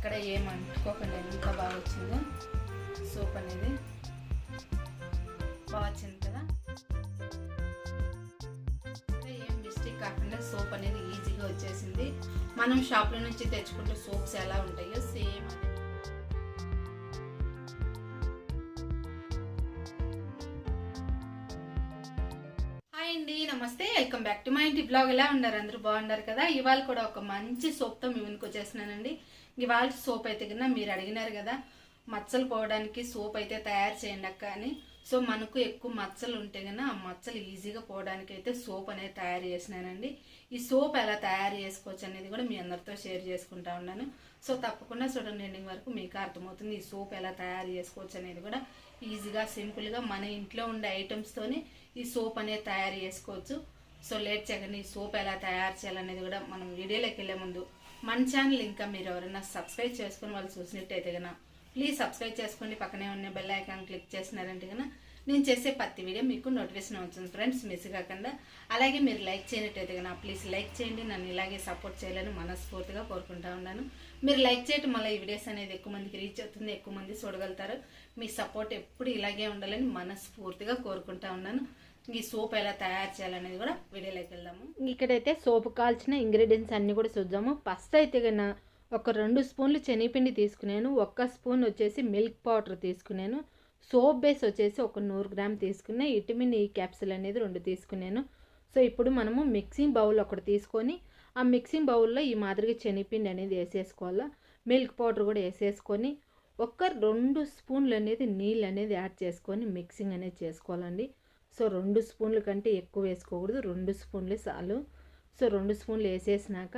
ఎక్కడ ఏం అంటుకోకుండా ఎంత బాగా వచ్చిందో సోప్ అనేది బాగా వచ్చింది కదా. ఏం మిస్టేక్ కాకుండా సోప్ అనేది ఈజీగా వచ్చేసింది. మనం షాప్లో నుంచి తెచ్చుకుంటే సోప్స్ ఎలా ఉంటాయో సేమ్ అండి. నమస్తే, వెల్కమ్ బ్యాక్ టు మై ఇంటి బ్లాగ్. ఎలా ఉన్నారు? అందరూ బాగున్నారు కదా. ఇవాళ కూడా ఒక మంచి సోప్తో మీ ముందుకు వచ్చేస్తున్నానండి. ఇవాళ సోప్ అయితే కన్నా మీరు అడిగినారు కదా మచ్చలు పోవడానికి సోప్ అయితే తయారు చేయండి అక్క అని. సో మనకు ఎక్కువ మచ్చలు ఉంటే కన్నా ఆ మచ్చలు ఈజీగా పోవడానికి అయితే సోప్ అనేది తయారు చేసినానండి. ఈ సోప్ ఎలా తయారు చేసుకోవచ్చు అనేది కూడా మీ అందరితో షేర్ చేసుకుంటా ఉన్నాను. సో తప్పకుండా చూడండి, ఎండింగ్ వరకు మీకు అర్థమవుతుంది ఈ సోప్ ఎలా తయారు చేసుకోవచ్చు అనేది కూడా. ఈజీగా సింపుల్గా మన ఇంట్లో ఉండే ఐటమ్స్తోనే ఈ సోప్ అనేది తయారు చేసుకోవచ్చు. సో లేట్ చేయకండి, ఈ సోప్ ఎలా తయారు చేయాలనేది కూడా మనం వీడియోలోకి వెళ్ళే ముందు మన ఛానల్ ఇంకా మీరు ఎవరైనా సబ్స్క్రైబ్ చేసుకుని వాళ్ళు చూసినట్టయితే కన్నా ప్లీజ్ సబ్స్క్రైబ్ చేసుకోండి. పక్కనే ఉన్న బెల్ ఐకాన్ క్లిక్ చేసినారంటే కన్నా నేను చేసే ప్రతి వీడియో మీకు నోటిఫికేషన్ అవుతుంది ఫ్రెండ్స్, మిస్ కాకుండా. అలాగే మీరు లైక్ చేయనట్టయితే కన్నా ప్లీజ్ లైక్ చేయండి. నన్ను ఇలాగే సపోర్ట్ చేయాలని మనస్ఫూర్తిగా కోరుకుంటా ఉన్నాను. మీరు లైక్ చేయటం వల్ల ఈ వీడియోస్ అనేది ఎక్కువ మందికి రీచ్ అవుతుంది, ఎక్కువ మంది చూడగలుగుతారు. మీ సపోర్ట్ ఎప్పుడు ఇలాగే ఉండాలని మనస్ఫూర్తిగా కోరుకుంటా ఉన్నాను. ఈ సోప్ ఎలా తయారు చేయాలనేది కూడా వీడియోలోకి వెళ్దాము. ఇక్కడైతే సోప్ కాల్చిన ఇంగ్రీడియంట్స్ అన్నీ కూడా చూద్దాము. ఫస్ట్ అయితే కన్నా ఒక 2 స్పూన్లు శనగపిండి తీసుకున్నాను, 1 స్పూన్ వచ్చేసి మిల్క్ పౌడర్ తీసుకున్నాను, సోప్ బేస్ వచ్చేసి ఒక 100 గ్రామ్ తీసుకున్నా, విటమిన్ ఈ క్యాప్సిల్ అనేది 2 తీసుకున్నాను. సో ఇప్పుడు మనము మిక్సింగ్ బౌల్ ఒకటి తీసుకొని ఆ మిక్సింగ్ బౌల్లో ఈ మాదిరిగా శనగపిండి అనేది వేసేసుకోవాలా, మిల్క్ పౌడర్ కూడా వేసేసుకొని ఒక 2 స్పూన్లు అనేది నీళ్ళు అనేది యాడ్ చేసుకొని మిక్సింగ్ అనేది చేసుకోవాలండి. సో 2 స్పూన్ల కంటే ఎక్కువ వేసుకోకూడదు, 2 స్పూన్లు చాలు. సో 2 స్పూన్లు వేసేసినాక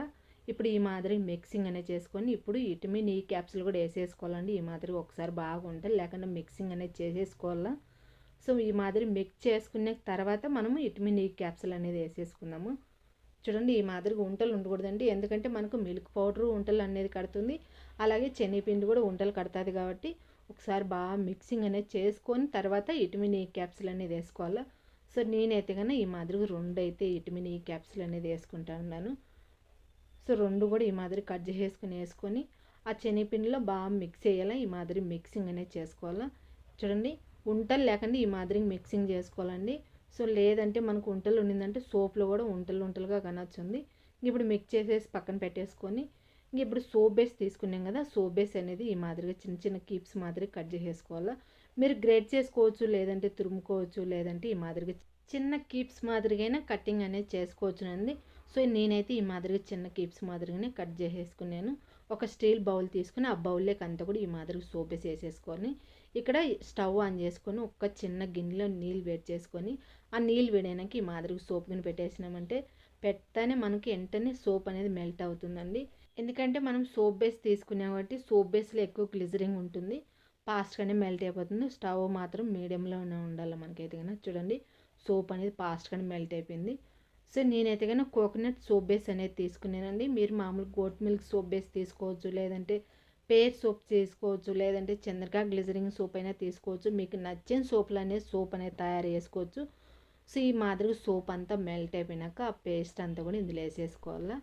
ఇప్పుడు ఈ మాదిరి మిక్సింగ్ అనేది చేసుకొని ఇప్పుడు విటమిన్ ఈ క్యాప్సిల్ కూడా వేసేసుకోవాలండి. ఈ మాదిరి ఒకసారి బాగుంటుంది, లేకుండా మిక్సింగ్ అనేది చేసేసుకోవాలా. సో ఈ మాదిరి మిక్స్ చేసుకున్న తర్వాత మనము విటమిన్ ఈ క్యాప్సిల్ అనేది వేసేసుకున్నాము. చూడండి, ఈ మాదిరిగా ఉంటలు ఉండకూడదండి, ఎందుకంటే మనకు మిల్క్ పౌడర్ ఉంటలు అనేది కడుతుంది, అలాగే శనగపిండి కూడా ఉంటలు కడుతుంది. కాబట్టి ఒకసారి బాగా మిక్సింగ్ అనేది చేసుకొని తర్వాత విటమిన్ ఈ క్యాప్సిల్ అనేది వేసుకోవాలా. సో నేనైతే కన్నా ఈ మాదిరిగా 2 అయితే విటమిన్ ఈ క్యాప్సిల్ అనేది వేసుకుంటా ఉన్నాను. సో 2 కూడా ఈ మాదిరి కట్ వేసుకొని ఆ శనగపిండిలో బాగా మిక్స్ చేయాలా. ఈ మాదిరి మిక్సింగ్ అనేది చేసుకోవాలా. చూడండి, ఉంటలు లేకుండా ఈ మాదిరి మిక్సింగ్ చేసుకోవాలండి. సో లేదంటే మనకు ఉంటలు ఉండిందంటే సోప్లో కూడా ఉంటలుగా కనొచ్చుంది. ఇప్పుడు మిక్స్ చేసేసి పక్కన పెట్టేసుకొని ఇప్పుడు సోప్ బేస్ తీసుకున్నాం కదా, సోప్ బేస్ అనేది ఈ మాదిరిగా చిన్న చిన్న కీప్స్ మాదిరి కట్ చేసుకోవాలా. మీరు గ్రేట్ చేసుకోవచ్చు, లేదంటే తురుముకోవచ్చు, లేదంటే ఈ మాదిరిగా చిన్న కీప్స్ మాదిరిగా కటింగ్ అనేది చేసుకోవచ్చు అండి. సో నేనైతే ఈ మాదిరిగా చిన్న కీప్స్ మాదిరిగానే కట్ చేసేసుకున్నాను. ఒక స్టీల్ బౌల్ తీసుకుని ఆ బౌల్లోకి అంతా కూడా ఈ మాదిరిగా సోప్ బేస్ వేసేసుకొని ఇక్కడ స్టవ్ ఆన్ చేసుకొని ఒక చిన్న గిన్నెలో నీళ్ళు వేడి చేసుకొని ఆ నీళ్ళు వేడైనాక ఈ మాదిరిగా సోప్ గిన్నె పెట్టేసినామంటే పెట్టగానే మనకి వెంటనే సోప్ అనేది మెల్ట్ అవుతుందండి. ఎందుకంటే మనం సోప్ బేస్ తీసుకున్నాం కాబట్టి సోప్ బేస్లో ఎక్కువ గ్లిజరింగ్ ఉంటుంది, ఫాస్ట్గానే మెల్ట్ అయిపోతుంది. స్టవ్ మాత్రం మీడియంలోనే ఉండాలి మనకైతే కన్నా. చూడండి, సోప్ అనేది ఫాస్ట్గానే మెల్ట్ అయిపోయింది. సో నేనైతే కన్నా కోకోనట్ సోప్ బేస్ అనేది తీసుకున్నానండి. మీరు మామూలు గోట్ మిల్క్ సోప్ బేస్ తీసుకోవచ్చు, లేదంటే పేర్ సోప్ తీసుకోవచ్చు, లేదంటే చంద్రకాయ గ్లిజరింగ్ సోప్ అయినా తీసుకోవచ్చు. మీకు నచ్చిన సోప్ అనేది తయారు చేసుకోవచ్చు. సో ఈ మాదిరిగా సోప్ అంతా మెల్ట్ అయిపోయినాక ఆ పేస్ట్ అంతా కూడా ఇందులో వేసేసుకోవాలా.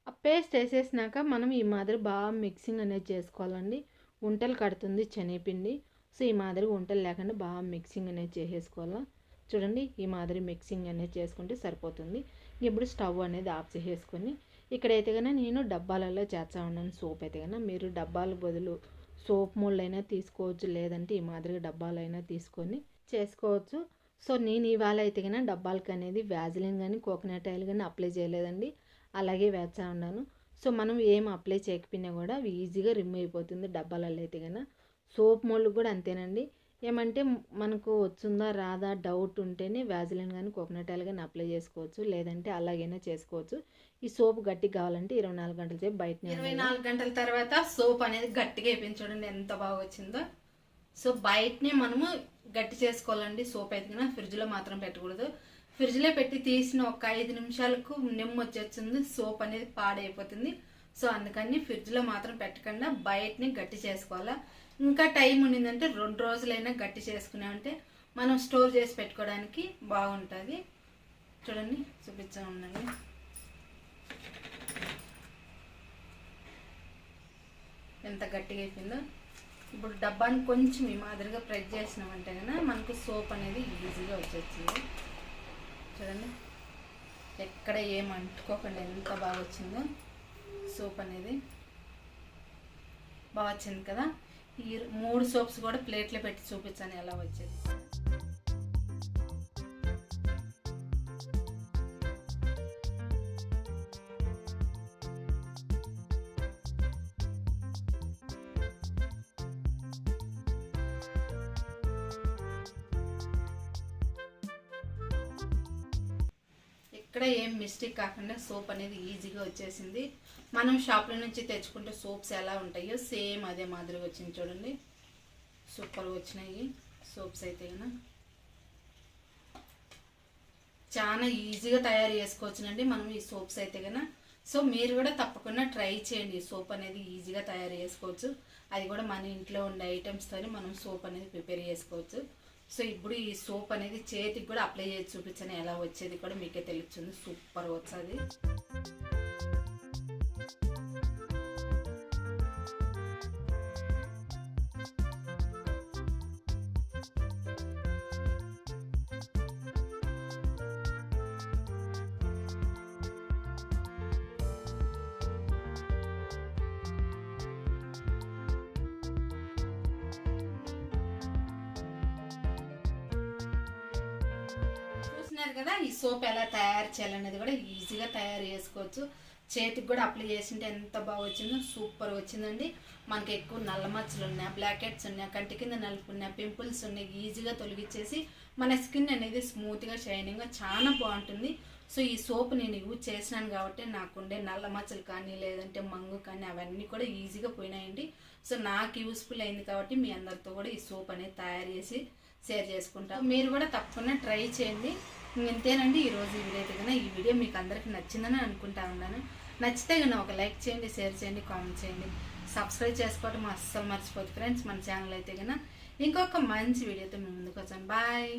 ఆ పేస్ట్ వేసేసినాక మనం ఈ మాదిరి బాగా మిక్సింగ్ అనేది చేసుకోవాలండి. ఉంటలు కడుతుంది శనగపిండి. సో ఈ మాదిరిగా ఉంటలు లేకుండా బాగా మిక్సింగ్ అనేది చేసేసుకోవాలా. చూడండి, ఈ మాదిరి మిక్సింగ్ అనేది చేసుకుంటే సరిపోతుంది. ఇప్పుడు స్టవ్ అనేది ఆఫ్ చేసేసుకొని ఇక్కడైతే కన్నా నేను డబ్బాలలో చేస్తా ఉన్నాను సోప్. అయితే కన్నా మీరు డబ్బాల బదులు సోప్ మోల్డ్ అయినా తీసుకోవచ్చు, లేదంటే ఈ మాదిరిగా డబ్బాలైనా తీసుకొని చేసుకోవచ్చు. సో నేను ఇవాళ అయితే కన్నా డబ్బాలకి అనేది వ్యాజిలిన్ కానీ కోకోనట్ ఆయిల్ కానీ అప్లై చేయలేదండి, అలాగే వేస్తా ఉన్నాను. సో మనం ఏం అప్లై చేయకపోయినా కూడా ఈజీగా రిమూవ్ అయిపోతుంది డబ్బాలలో అయితే కన్నా. సోప్ మోల్డ్ కూడా అంతేనండి. ఏమంటే మనకు వచ్చిందా రాదా డౌట్ ఉంటేనే వ్యాజిలిన్ కానీ కోకోనట్ ఆయిల్ కానీ అప్లై చేసుకోవచ్చు, లేదంటే అలాగైనా చేసుకోవచ్చు. ఈ సోప్ గట్టిగా కావాలంటే 24 గంటల సేపు బయట 24 గంటల తర్వాత సోప్ అనేది గట్టిగా అయిపోయింది. చూడండి ఎంత బాగా వచ్చిందో. సో బయటనే మనము గట్టి చేసుకోవాలండి సోప్ అయితే కన్నా. ఫ్రిడ్జ్లో మాత్రం పెట్టకూడదు. ఫ్రిడ్జ్లో పెట్టి తీసిన ఒక 5 నిమిషాలకు నిమ్మ వచ్చేస్తుంది, సోప్ అనేది పాడైపోతుంది. సో అందుకని ఫ్రిడ్జ్లో మాత్రం పెట్టకుండా బయటని గట్టి చేసుకోవాలా. ఇంకా టైం ఉండిందంటే 2 రోజులైనా గట్టి చేసుకున్నామంటే మనం స్టోర్ చేసి పెట్టుకోవడానికి బాగుంటుంది. చూడండి, చూపించా ఉండండి. ఎంత గట్టిగా అయిపోయిందో. ఇప్పుడు డబ్బాని కొంచెం ఈ మాదిరిగా ప్రెస్ చేసినామంటే కనుక మనకు సోప్ అనేది ఈజీగా వచ్చేస్తుంది. చూడండి ఎక్కడ ఏం అంటుకోకుండా ఎంత బాగా వచ్చిందో సోప్ అనేది. బాగా వచ్చింది కదా. ఈ 3 సోప్స్ కూడా ప్లేట్లో పెట్టి చూపించాను ఎలా వచ్చేది. ఇక్కడ ఏం మిస్టేక్ కాకుండా సోప్ అనేది ఈజీగా వచ్చేసింది. మనం షాప్లో నుంచి తెచ్చుకుంటే సోప్స్ ఎలా ఉంటాయో సేమ్ అదే మాదిరిగా వచ్చింది. చూడండి సూపర్గా వచ్చినాయి సోప్స్ అయితే కన్నా. చాలా ఈజీగా తయారు చేసుకోవచ్చునండి మనం ఈ సోప్స్ అయితే కన్నా. సో మీరు కూడా తప్పకుండా ట్రై చేయండి. ఈ సోప్ అనేది ఈజీగా తయారు చేసుకోవచ్చు. అది కూడా మన ఇంట్లో ఉండే ఐటమ్స్తోని మనం సోప్ అనేది ప్రిపేర్ చేసుకోవచ్చు. సో ఇప్పుడు ఈ సోప్ అనేది చేతికి కూడా అప్లై చేసి చూపించాను ఎలా వచ్చేది కూడా మీకే తెలుస్తుంది. సూపర్ వచ్చేది. చూస్తున్నారు కదా ఈ సోప్ ఎలా తయారు చేయాలనేది కూడా ఈజీగా తయారు చేసుకోవచ్చు. చేతికి కూడా అప్లై చేసింటే ఎంత బాగా వచ్చిందో సూపర్ వచ్చిందండి. మనకి ఎక్కువ నల్ల మచ్చలు ఉన్నాయి, బ్లాక్ హెడ్స్ ఉన్నాయి, కంటి కింద నలుపు ఉన్నాయి, పింపుల్స్ ఉన్నాయి, ఈజీగా తొలగించేసి మన స్కిన్ అనేది స్మూత్గా షైనింగ్గా చాలా బాగుంటుంది. సో ఈ సోప్ నేను యూజ్ చేసినాను కాబట్టి నాకుండే నల్ల మచ్చలు కానీ లేదంటే మంగు కానీ అవన్నీ కూడా ఈజీగా పోయినాయండి. సో నాకు యూస్ఫుల్ అయింది కాబట్టి మీ అందరితో కూడా ఈ సోప్ అనేది తయారు చేసి షేర్ చేసుకుంటాం. మీరు కూడా తప్పకుండా ట్రై చేయండి. ఇంతేనండి ఈరోజు ఈ వీడియో అయితే కన్నా. ఈ వీడియో మీకు అందరికి నచ్చిందని అనుకుంటా ఉన్నాను. నచ్చితే కన్నా ఒక లైక్ చేయండి, షేర్ చేయండి, కామెంట్ చేయండి, సబ్స్క్రైబ్ చేసుకోవడం అస్సలు మర్చిపోదు ఫ్రెండ్స్. మన ఛానల్ అయితే కన్నా ఇంకొక మంచి వీడియోతో మేము ముందుకు వచ్చాను. బాయ్.